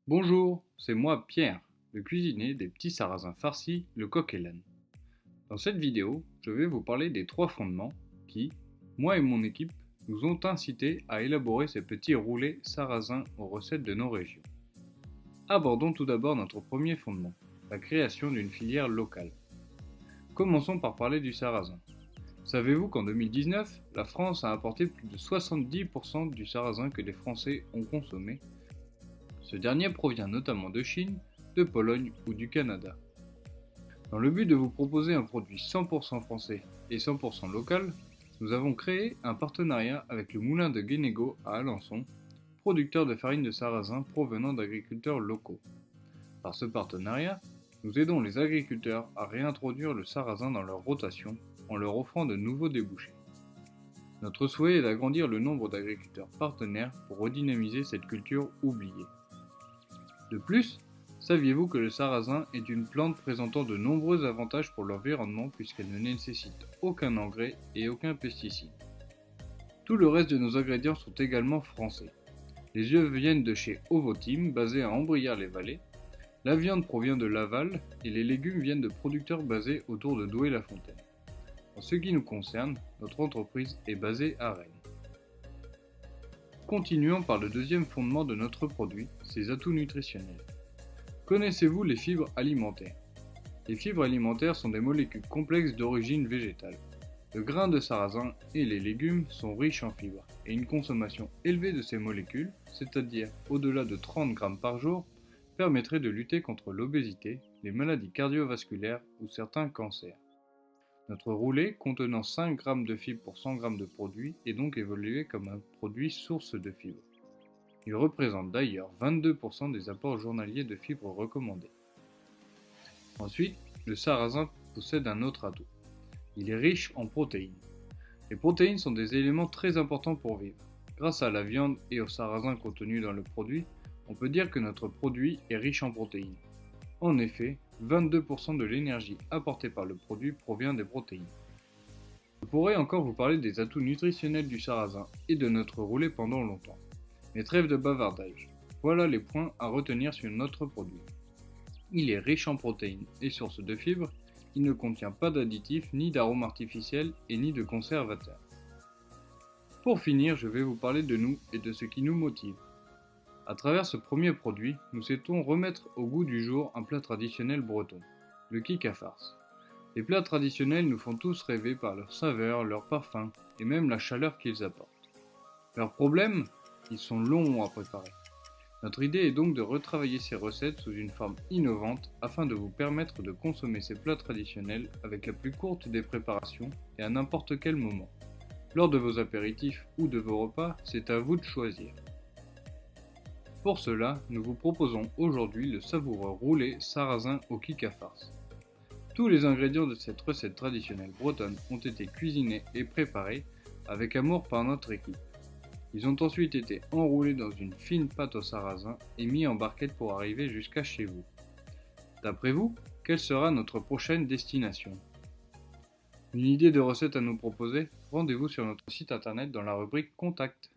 Bonjour, c'est moi Pierre, le cuisinier des petits sarrasins farcis, le coq et l'âne. Dans cette vidéo, je vais vous parler des trois fondements qui, moi et mon équipe, nous ont incités à élaborer ces petits roulés sarrasins aux recettes de nos régions. Abordons tout d'abord notre premier fondement, la création d'une filière locale. Commençons par parler du sarrasin. Savez-vous qu'en 2019, la France a importé plus de 70% du sarrasin que les Français ont consommé? Ce dernier provient notamment de Chine, de Pologne ou du Canada. Dans le but de vous proposer un produit 100% français et 100% local, nous avons créé un partenariat avec le moulin de Guénégo à Alençon, producteur de farine de sarrasin provenant d'agriculteurs locaux. Par ce partenariat, nous aidons les agriculteurs à réintroduire le sarrasin dans leur rotation en leur offrant de nouveaux débouchés. Notre souhait est d'agrandir le nombre d'agriculteurs partenaires pour redynamiser cette culture oubliée. De plus, saviez-vous que le sarrasin est une plante présentant de nombreux avantages pour l'environnement puisqu'elle ne nécessite aucun engrais et aucun pesticide. Tout le reste de nos ingrédients sont également français. Les œufs viennent de chez Ovoteam, basé à Ambrières-les-Vallées. La viande provient de Laval et les légumes viennent de producteurs basés autour de Douai-la-Fontaine. En ce qui nous concerne, notre entreprise est basée à Rennes. Continuons par le deuxième fondement de notre produit, ses atouts nutritionnels. Connaissez-vous les fibres alimentaires? Les fibres alimentaires sont des molécules complexes d'origine végétale. Le grain de sarrasin et les légumes sont riches en fibres et une consommation élevée de ces molécules, c'est-à-dire au-delà de 30 grammes par jour, permettrait de lutter contre l'obésité, les maladies cardiovasculaires ou certains cancers. Notre roulé, contenant 5 grammes de fibres pour 100 grammes de produit, est donc évalué comme un produit source de fibres. Il représente d'ailleurs 22% des apports journaliers de fibres recommandés. Ensuite, le sarrasin possède un autre atout. Il est riche en protéines. Les protéines sont des éléments très importants pour vivre. Grâce à la viande et au sarrasin contenu dans le produit, on peut dire que notre produit est riche en protéines. En effet, 22% de l'énergie apportée par le produit provient des protéines. Je pourrais encore vous parler des atouts nutritionnels du sarrasin et de notre roulé pendant longtemps. Mais trêve de bavardage. Voilà les points à retenir sur notre produit. Il est riche en protéines et source de fibres. Il ne contient pas d'additifs, ni d'arômes artificiels et ni de conservateurs. Pour finir, je vais vous parler de nous et de ce qui nous motive. À travers ce premier produit, nous souhaitons remettre au goût du jour un plat traditionnel breton, le kick à farce. Les plats traditionnels nous font tous rêver par leur saveur, leur parfum et même la chaleur qu'ils apportent. Leur problème, ils sont longs à préparer. Notre idée est donc de retravailler ces recettes sous une forme innovante afin de vous permettre de consommer ces plats traditionnels avec la plus courte des préparations et à n'importe quel moment. Lors de vos apéritifs ou de vos repas, c'est à vous de choisir. Pour cela, nous vous proposons aujourd'hui le savoureux roulé sarrasin au kick à farce. Tous les ingrédients de cette recette traditionnelle bretonne ont été cuisinés et préparés avec amour par notre équipe. Ils ont ensuite été enroulés dans une fine pâte au sarrasin et mis en barquette pour arriver jusqu'à chez vous. D'après vous, quelle sera notre prochaine destination? Une idée de recette à nous proposer? Rendez-vous sur notre site internet dans la rubrique Contact.